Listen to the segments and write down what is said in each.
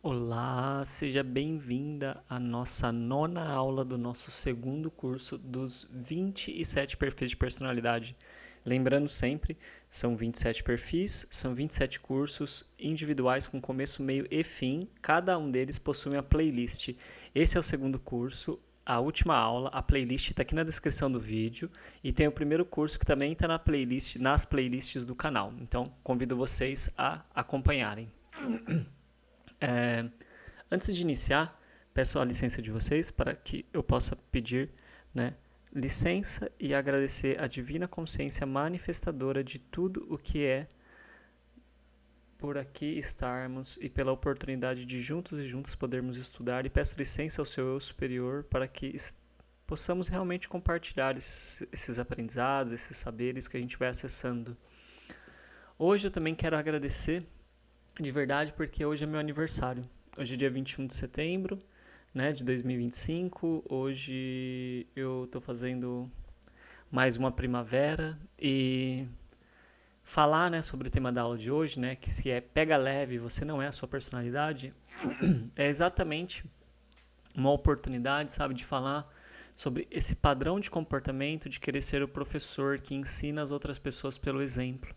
Olá, seja bem-vinda à nossa nona aula do nosso segundo curso dos 27 perfis de personalidade. Lembrando sempre, são 27 perfis, são 27 cursos individuais com começo, meio e fim. Cada um deles possui uma playlist. Esse é o segundo curso, a última aula. A playlist está aqui na descrição do vídeo e tem o primeiro curso que também está nas playlists do canal. Então, convido vocês a acompanharem. É, Antes de iniciar, peço a licença de vocês para que eu possa pedir, né, licença e agradecer a divina consciência manifestadora de tudo o que é por aqui estarmos e pela oportunidade de juntos e juntas podermos estudar, e peço licença ao seu eu superior para que possamos realmente compartilhar esses aprendizados, esses saberes que a gente vai acessando. Hoje eu também quero agradecer de verdade porque hoje é meu aniversário. Hoje é dia 21 de setembro, né, de 2025. Hoje eu tô fazendo mais uma primavera e falar, né, sobre o tema da aula de hoje, né, que se é pega leve, você não é a sua personalidade, é exatamente uma oportunidade, sabe, de falar sobre esse padrão de comportamento de querer ser o professor que ensina as outras pessoas pelo exemplo.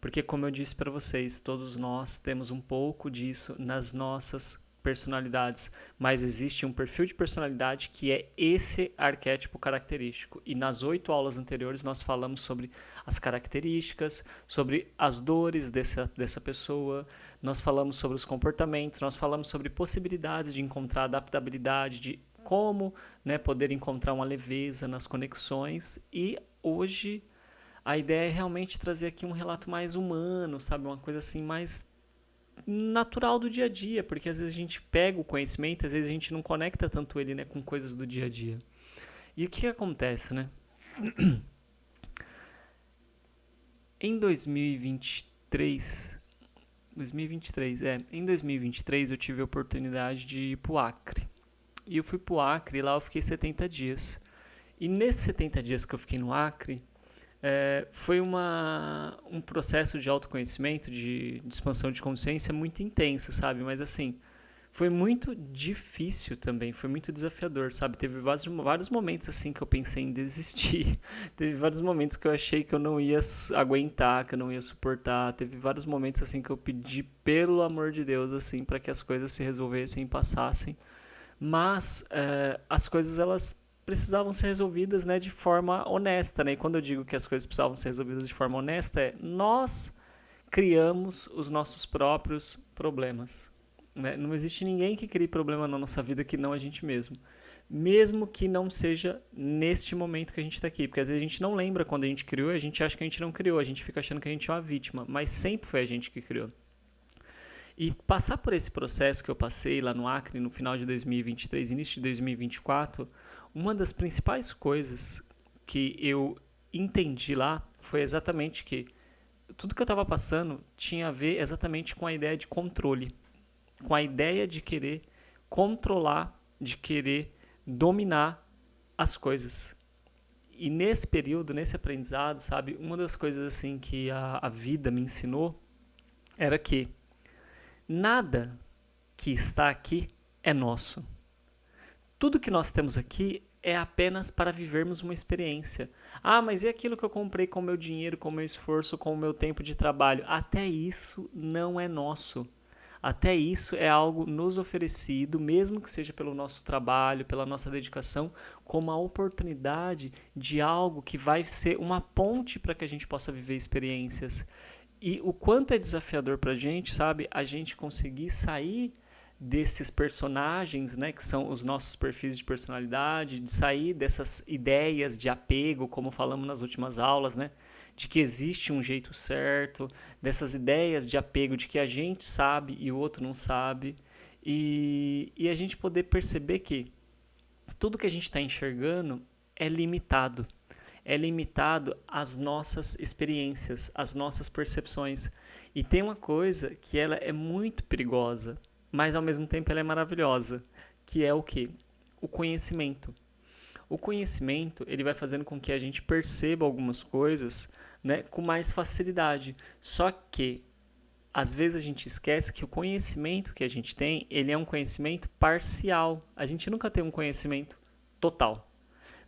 Porque, como eu disse para vocês, todos nós temos um pouco disso nas nossas personalidades, mas existe um perfil de personalidade que é esse arquétipo característico. E nas 8 aulas anteriores nós falamos sobre as características, sobre as dores dessa pessoa, nós falamos sobre os comportamentos, nós falamos sobre possibilidades de encontrar adaptabilidade, de como, né, poder encontrar uma leveza nas conexões. E hoje a ideia é realmente trazer aqui um relato mais humano, sabe? Uma coisa assim mais natural do dia a dia, porque às vezes a gente pega o conhecimento, às vezes a gente não conecta tanto ele, né, com coisas do dia a dia. E o que acontece, né? Em 2023 eu tive a oportunidade de ir pro Acre. E eu fui pro Acre e lá eu fiquei 70 dias. E nesses 70 dias que eu fiquei no Acre, foi um processo de autoconhecimento, de expansão de consciência muito intenso, sabe? Mas assim, foi muito difícil também, foi muito desafiador, sabe? Teve vários momentos assim que eu pensei em desistir. Teve vários momentos que eu achei que eu não ia aguentar, que eu não ia suportar. Teve vários momentos assim que eu pedi pelo amor de Deus assim para que as coisas se resolvessem e passassem. Mas as coisas elas precisavam ser resolvidas, né, de forma honesta, né? E quando eu digo que as coisas precisavam ser resolvidas de forma honesta, nós criamos os nossos próprios problemas, né? Não existe ninguém que crie problema na nossa vida que não a gente mesmo. Mesmo que não seja neste momento que a gente está aqui, porque às vezes a gente não lembra quando a gente criou e a gente acha que a gente não criou, a gente fica achando que a gente é uma vítima, mas sempre foi a gente que criou. E passar por esse processo que eu passei lá no Acre no final de 2023, início de 2024, uma das principais coisas que eu entendi lá foi exatamente que tudo que eu estava passando tinha a ver exatamente com a ideia de controle, com a ideia de querer controlar, de querer dominar as coisas. E nesse período, nesse aprendizado, sabe, uma das coisas assim que a vida me ensinou era que nada que está aqui é nosso. Tudo que nós temos aqui é apenas para vivermos uma experiência. Ah, mas e aquilo que eu comprei com o meu dinheiro, com o meu esforço, com o meu tempo de trabalho? Até isso não é nosso. Até isso é algo nos oferecido, mesmo que seja pelo nosso trabalho, pela nossa dedicação, como a oportunidade de algo que vai ser uma ponte para que a gente possa viver experiências. E o quanto é desafiador pra gente, sabe? A gente conseguir sair desses personagens, né, que são os nossos perfis de personalidade, de sair dessas ideias de apego, como falamos nas últimas aulas, né, de que existe um jeito certo, dessas ideias de apego de que a gente sabe e o outro não sabe, e a gente poder perceber que tudo que a gente está enxergando é limitado. É limitado às nossas experiências, às nossas percepções. E tem uma coisa que ela é muito perigosa, mas ao mesmo tempo ela é maravilhosa, que é o quê? O conhecimento. O conhecimento, ele vai fazendo com que a gente perceba algumas coisas, né, com mais facilidade. Só que às vezes a gente esquece que o conhecimento que a gente tem, ele é um conhecimento parcial. A gente nunca tem um conhecimento total.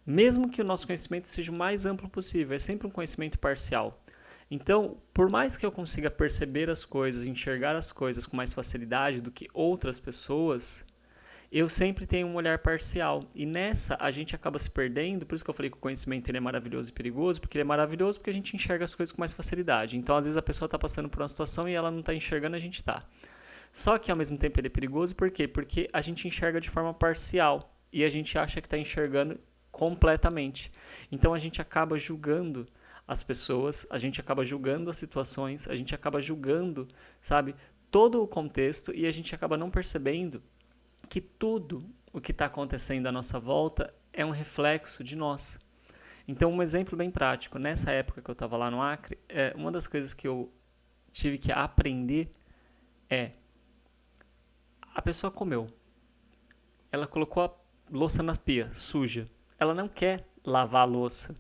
Mesmo que o nosso conhecimento seja o mais amplo possível, é sempre um conhecimento parcial. Então, por mais que eu consiga perceber as coisas, enxergar as coisas com mais facilidade do que outras pessoas, eu sempre tenho um olhar parcial. E nessa a gente acaba se perdendo, por isso que eu falei que o conhecimento ele é maravilhoso e perigoso, porque ele é maravilhoso porque a gente enxerga as coisas com mais facilidade. Então, às vezes a pessoa está passando por uma situação e ela não está enxergando, a gente está. Só que ao mesmo tempo ele é perigoso, por quê? Porque a gente enxerga de forma parcial e a gente acha que está enxergando completamente. Então a gente acaba julgando as pessoas, a gente acaba julgando as situações, a gente acaba julgando, sabe, todo o contexto e a gente acaba não percebendo que tudo o que está acontecendo à nossa volta é um reflexo de nós. Então, um exemplo bem prático, nessa época que eu estava lá no Acre, uma das coisas que eu tive que aprender é, a pessoa comeu, ela colocou a louça na pia, suja, ela não quer lavar a louça.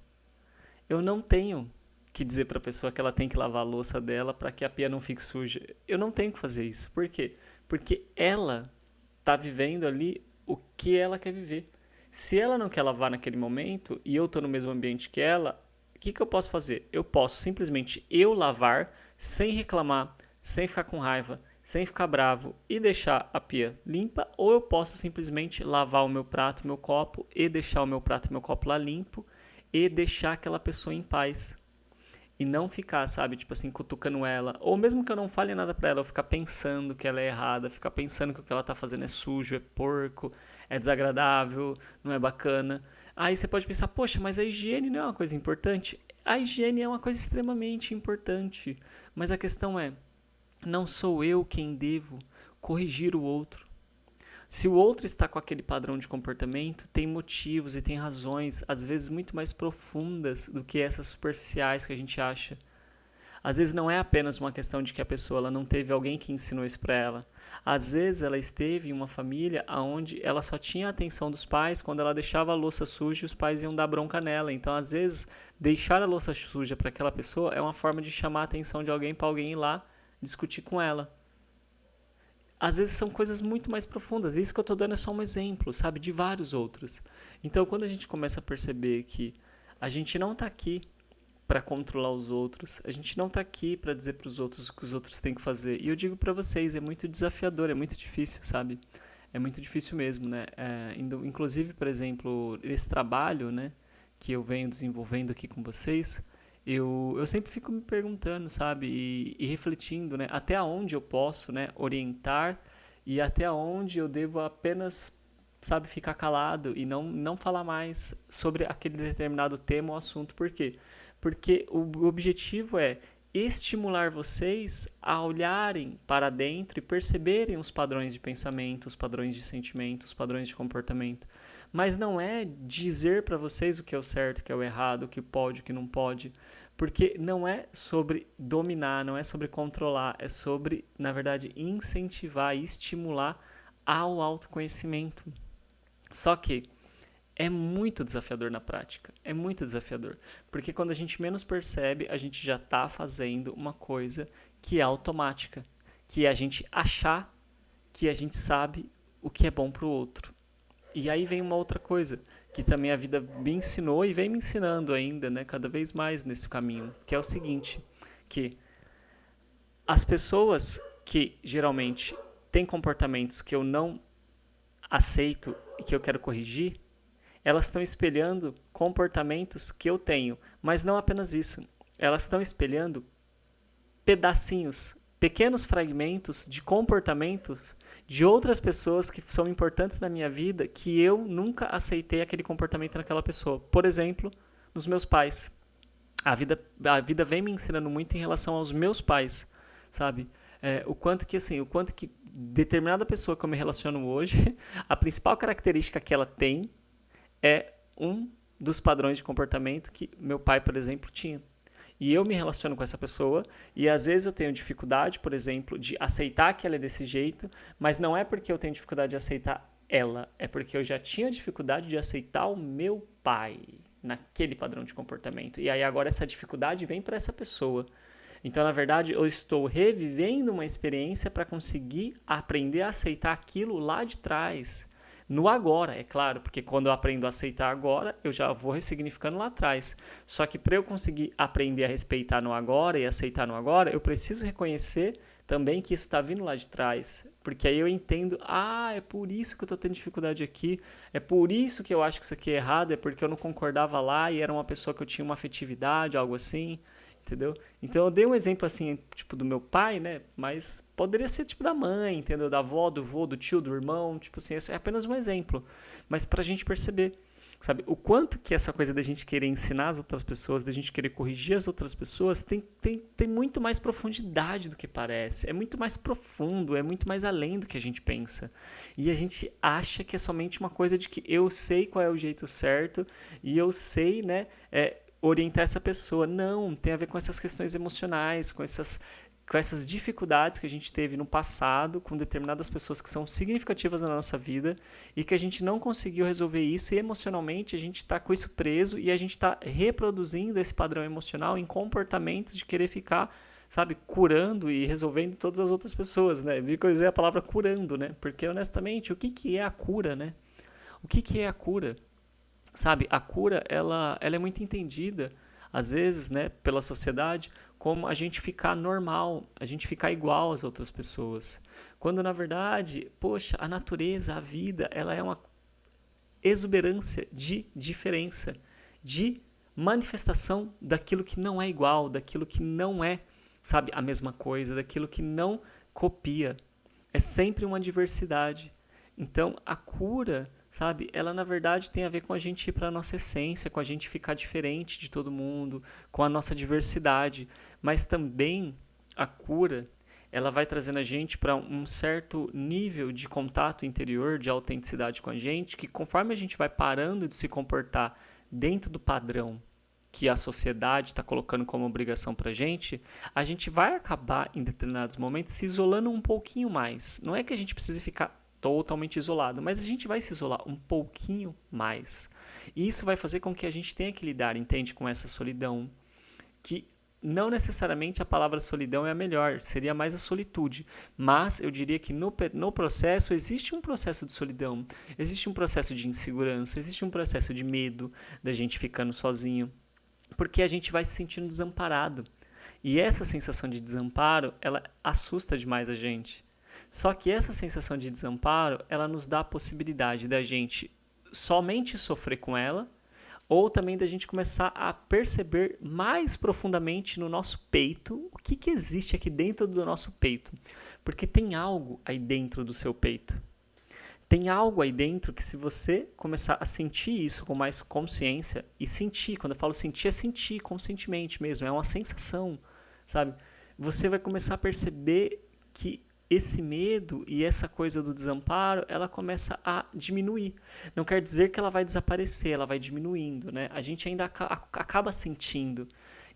Eu não tenho que dizer para a pessoa que ela tem que lavar a louça dela para que a pia não fique suja. Eu não tenho que fazer isso. Por quê? Porque ela está vivendo ali o que ela quer viver. Se ela não quer lavar naquele momento e eu estou no mesmo ambiente que ela, o que eu posso fazer? Eu posso simplesmente lavar sem reclamar, sem ficar com raiva, sem ficar bravo e deixar a pia limpa, ou eu posso simplesmente lavar o meu prato, meu copo e deixar o meu prato e meu copo lá limpo e deixar aquela pessoa em paz. E não ficar, sabe, tipo assim, cutucando ela. Ou mesmo que eu não fale nada pra ela, eu ficar pensando que ela é errada, ficar pensando que o que ela tá fazendo é sujo, é porco, é desagradável, não é bacana. Aí você pode pensar, poxa, mas a higiene não é uma coisa importante? A higiene é uma coisa extremamente importante. Mas a questão é, não sou eu quem devo corrigir o outro. Se o outro está com aquele padrão de comportamento, tem motivos e tem razões, às vezes muito mais profundas do que essas superficiais que a gente acha. Às vezes não é apenas uma questão de que a pessoa ela não teve alguém que ensinou isso para ela. Às vezes ela esteve em uma família onde ela só tinha a atenção dos pais, quando ela deixava a louça suja, os pais iam dar bronca nela. Então, às vezes, deixar a louça suja para aquela pessoa é uma forma de chamar a atenção de alguém para alguém ir lá discutir com ela. Às vezes são coisas muito mais profundas. Isso que eu estou dando é só um exemplo, sabe? De vários outros. Então, quando a gente começa a perceber que a gente não está aqui para controlar os outros, a gente não está aqui para dizer para os outros o que os outros têm que fazer. E eu digo para vocês, é muito desafiador, é muito difícil, sabe? É muito difícil mesmo, né? Inclusive, por exemplo, esse trabalho, né, que eu venho desenvolvendo aqui com vocês, eu sempre fico me perguntando, sabe, e refletindo, né, até onde eu posso, né, orientar e até onde eu devo apenas, sabe, ficar calado e não falar mais sobre aquele determinado tema ou assunto. Por quê? Porque o objetivo é estimular vocês a olharem para dentro e perceberem os padrões de pensamento, os padrões de sentimento, os padrões de comportamento. Mas não é dizer para vocês o que é o certo, o que é o errado, o que pode, o que não pode. Porque não é sobre dominar, não é sobre controlar, é sobre, na verdade, incentivar e estimular ao autoconhecimento. Só que é muito desafiador na prática, é muito desafiador, porque quando a gente menos percebe, a gente já está fazendo uma coisa que é automática, que é a gente achar que a gente sabe o que é bom para o outro. E aí vem uma outra coisa, que também a vida me ensinou e vem me ensinando ainda, né, cada vez mais nesse caminho, que é o seguinte, que as pessoas que geralmente têm comportamentos que eu não aceito e que eu quero corrigir, elas estão espelhando comportamentos que eu tenho. Mas não apenas isso. Elas estão espelhando pedacinhos, pequenos fragmentos de comportamentos de outras pessoas que são importantes na minha vida, que eu nunca aceitei aquele comportamento naquela pessoa. Por exemplo, nos meus pais. A vida vem me ensinando muito em relação aos meus pais, sabe? O quanto que determinada pessoa que eu me relaciono hoje, a principal característica que ela tem é um dos padrões de comportamento que meu pai, por exemplo, tinha. E eu me relaciono com essa pessoa e às vezes eu tenho dificuldade, por exemplo, de aceitar que ela é desse jeito, mas não é porque eu tenho dificuldade de aceitar ela, é porque eu já tinha dificuldade de aceitar o meu pai naquele padrão de comportamento. E aí agora essa dificuldade vem para essa pessoa. Então, na verdade, eu estou revivendo uma experiência para conseguir aprender a aceitar aquilo lá de trás. No agora, é claro, porque quando eu aprendo a aceitar agora, eu já vou ressignificando lá atrás. Só que para eu conseguir aprender a respeitar no agora e aceitar no agora, eu preciso reconhecer também que isso está vindo lá de trás. Porque aí eu entendo, é por isso que eu estou tendo dificuldade aqui, é por isso que eu acho que isso aqui é errado, é porque eu não concordava lá e era uma pessoa que eu tinha uma afetividade, algo assim. Entendeu? Então eu dei um exemplo assim, tipo do meu pai, né? Mas poderia ser tipo da mãe, entendeu? Da avó, do vô, do tio, do irmão, tipo assim, esse é apenas um exemplo. Mas pra gente perceber, sabe? O quanto que essa coisa da gente querer ensinar as outras pessoas, da gente querer corrigir as outras pessoas, tem muito mais profundidade do que parece. É muito mais profundo, é muito mais além do que a gente pensa. E a gente acha que é somente uma coisa de que eu sei qual é o jeito certo e eu sei, né? Orientar essa pessoa. Não, tem a ver com essas questões emocionais, com essas dificuldades que a gente teve no passado com determinadas pessoas que são significativas na nossa vida e que a gente não conseguiu resolver isso e emocionalmente a gente está com isso preso e a gente está reproduzindo esse padrão emocional em comportamentos de querer ficar, sabe, curando e resolvendo todas as outras pessoas, né? Vi que eu usei a palavra curando, né? Porque honestamente, o que é a cura, né? O que é a cura? Sabe, a cura, ela é muito entendida, às vezes, né, pela sociedade, como a gente ficar normal, a gente ficar igual às outras pessoas. Quando, na verdade, poxa, a natureza, a vida, ela é uma exuberância de diferença, de manifestação daquilo que não é igual, daquilo que não é, sabe, a mesma coisa, daquilo que não copia. É sempre uma diversidade. Então, a cura, sabe, ela na verdade tem a ver com a gente ir para a nossa essência, com a gente ficar diferente de todo mundo, com a nossa diversidade. Mas também a cura, ela vai trazendo a gente para um certo nível de contato interior, de autenticidade com a gente, que conforme a gente vai parando de se comportar dentro do padrão que a sociedade está colocando como obrigação para a gente vai acabar em determinados momentos se isolando um pouquinho mais. Não é que a gente precise ficar totalmente isolado, mas a gente vai se isolar um pouquinho mais. E isso vai fazer com que a gente tenha que lidar, entende, com essa solidão, que não necessariamente a palavra solidão é a melhor, seria mais a solitude, mas eu diria que no processo existe um processo de solidão, existe um processo de insegurança, existe um processo de medo da gente ficando sozinho, porque a gente vai se sentindo desamparado. E essa sensação de desamparo, ela assusta demais a gente. Só que essa sensação de desamparo, ela nos dá a possibilidade da gente somente sofrer com ela, ou também da gente começar a perceber mais profundamente no nosso peito o que existe aqui dentro do nosso peito. Porque tem algo aí dentro do seu peito. Tem algo aí dentro que, se você começar a sentir isso com mais consciência, e sentir, quando eu falo sentir, é sentir conscientemente mesmo, é uma sensação, sabe? Você vai começar a perceber que esse medo e essa coisa do desamparo, ela começa a diminuir. Não quer dizer que ela vai desaparecer, ela vai diminuindo, né? A gente ainda acaba sentindo.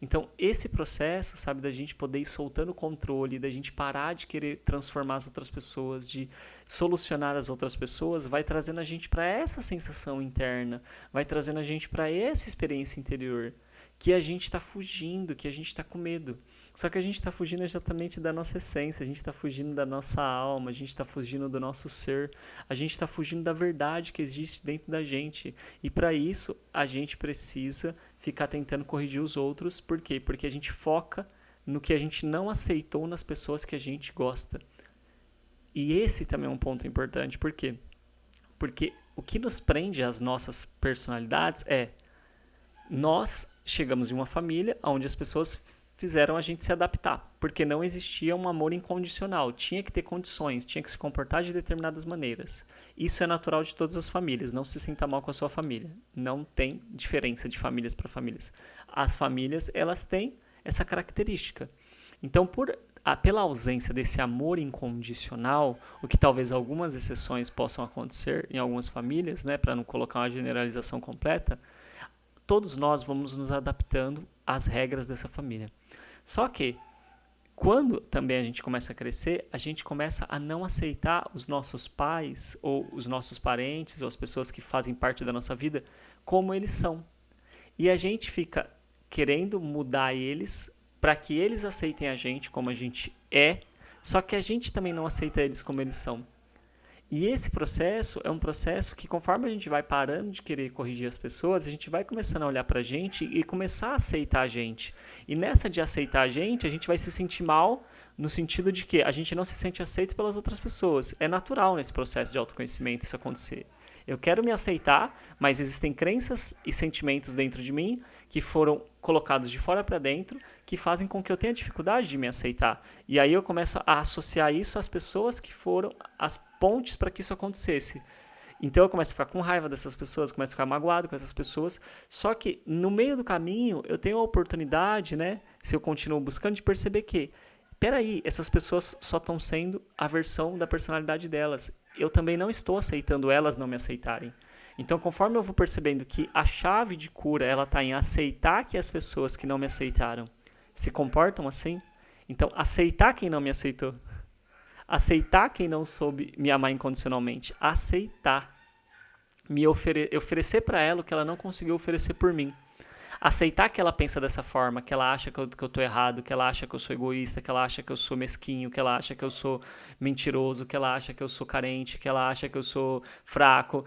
Então, esse processo, sabe, da gente poder ir soltando o controle, da gente parar de querer transformar as outras pessoas, de solucionar as outras pessoas, vai trazendo a gente para essa sensação interna, vai trazendo a gente para essa experiência interior, que a gente está fugindo, que a gente está com medo. Só que a gente está fugindo exatamente da nossa essência, a gente está fugindo da nossa alma, a gente está fugindo do nosso ser, a gente está fugindo da verdade que existe dentro da gente. E para isso, a gente precisa ficar tentando corrigir os outros. Por quê? Porque a gente foca no que a gente não aceitou nas pessoas que a gente gosta. E esse também é um ponto importante. Por quê? Porque o que nos prende às nossas personalidades é: nós chegamos em uma família onde as pessoas fizeram a gente se adaptar, porque não existia um amor incondicional, tinha que ter condições, tinha que se comportar de determinadas maneiras. Isso é natural de todas as famílias, não se sinta mal com a sua família, não tem diferença de famílias para famílias. As famílias, elas têm essa característica. Então, pela ausência desse amor incondicional, o que talvez algumas exceções possam acontecer em algumas famílias, né, para não colocar uma generalização completa, todos nós vamos nos adaptando às regras dessa família. Só que, quando também a gente começa a crescer, a gente começa a não aceitar os nossos pais, ou os nossos parentes, ou as pessoas que fazem parte da nossa vida, como eles são. E a gente fica querendo mudar eles para que eles aceitem a gente como a gente é, só que a gente também não aceita eles como eles são. E esse processo é um processo que, conforme a gente vai parando de querer corrigir as pessoas, a gente vai começando a olhar pra gente e começar a aceitar a gente. E nessa de aceitar a gente vai se sentir mal no sentido de que a gente não se sente aceito pelas outras pessoas. É natural nesse processo de autoconhecimento isso acontecer. Eu quero me aceitar, mas existem crenças e sentimentos dentro de mim que foram colocados de fora para dentro, que fazem com que eu tenha dificuldade de me aceitar. E aí eu começo a associar isso às pessoas que foram as pontes para que isso acontecesse. Então eu começo a ficar com raiva dessas pessoas, começo a ficar magoado com essas pessoas. Só que no meio do caminho eu tenho a oportunidade, né, se eu continuo buscando, de perceber que, peraí, essas pessoas só estão sendo a versão da personalidade delas. Eu também não estou aceitando elas não me aceitarem. Então, conforme eu vou percebendo que a chave de cura ela está em aceitar que as pessoas que não me aceitaram se comportam assim, então aceitar quem não me aceitou, aceitar quem não soube me amar incondicionalmente, aceitar, oferecer para ela o que ela não conseguiu oferecer por mim. Aceitar que ela pensa dessa forma, que ela acha que eu tô errado, que ela acha que eu sou egoísta, que ela acha que eu sou mesquinho, que ela acha que eu sou mentiroso, que ela acha que eu sou carente, que ela acha que eu sou fraco.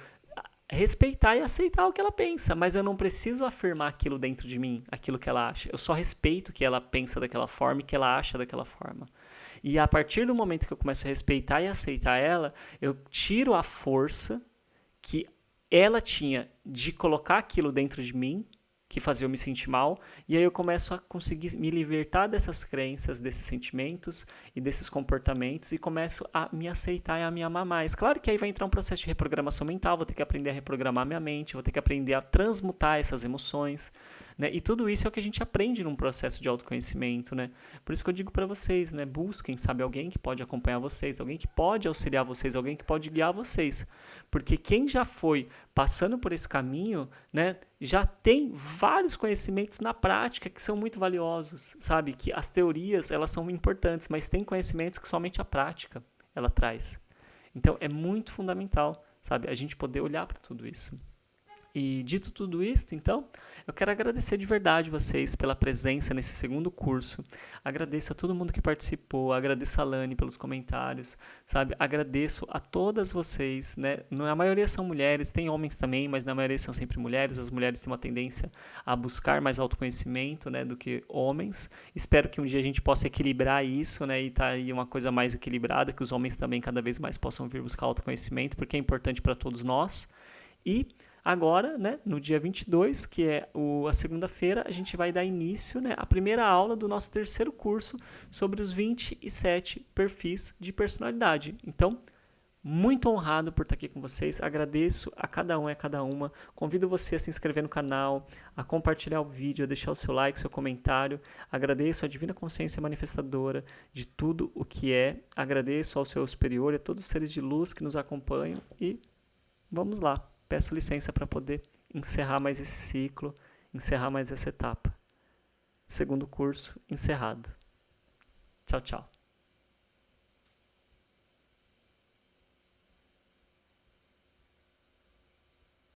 Respeitar e aceitar o que ela pensa, mas eu não preciso afirmar aquilo dentro de mim, aquilo que ela acha. Eu só respeito que ela pensa daquela forma e que ela acha daquela forma. E a partir do momento que eu começo a respeitar e aceitar ela, eu tiro a força que ela tinha de colocar aquilo dentro de mim, que fazia eu me sentir mal, e aí eu começo a conseguir me libertar dessas crenças, desses sentimentos e desses comportamentos e começo a me aceitar e a me amar mais. Claro que aí vai entrar um processo de reprogramação mental, vou ter que aprender a reprogramar minha mente, vou ter que aprender a transmutar essas emoções, né? E tudo isso é o que a gente aprende num processo de autoconhecimento, né? Por isso que eu digo para vocês, né? Busquem, sabe, alguém que pode acompanhar vocês, alguém que pode auxiliar vocês, alguém que pode guiar vocês. Porque quem já foi passando por esse caminho, né, já tem vários conhecimentos na prática que são muito valiosos, sabe? Que as teorias, elas são importantes, mas tem conhecimentos que somente a prática ela traz. Então, é muito fundamental, sabe, a gente poder olhar para tudo isso. E dito tudo isso, então, eu quero agradecer de verdade vocês pela presença nesse segundo curso. Agradeço a todo mundo que participou, agradeço a Lani pelos comentários, sabe? Agradeço a todas vocês, né? A maioria são mulheres, tem homens também, mas na maioria são sempre mulheres. As mulheres têm uma tendência a buscar mais autoconhecimento, né, do que homens. Espero que um dia a gente possa equilibrar isso, né, e tá aí uma coisa mais equilibrada, que os homens também cada vez mais possam vir buscar autoconhecimento, porque é importante para todos nós. E agora, né, no dia 22, que é a segunda-feira, a gente vai dar início, né, à primeira aula do nosso terceiro curso sobre os 27 perfis de personalidade. Então, muito honrado por estar aqui com vocês, agradeço a cada um e a cada uma, convido você a se inscrever no canal, a compartilhar o vídeo, a deixar o seu like, seu comentário, agradeço a Divina Consciência Manifestadora de tudo o que é, agradeço ao seu superior e a todos os seres de luz que nos acompanham e vamos lá. Peço licença para poder encerrar mais esse ciclo, encerrar mais essa etapa. Segundo curso encerrado. Tchau, tchau.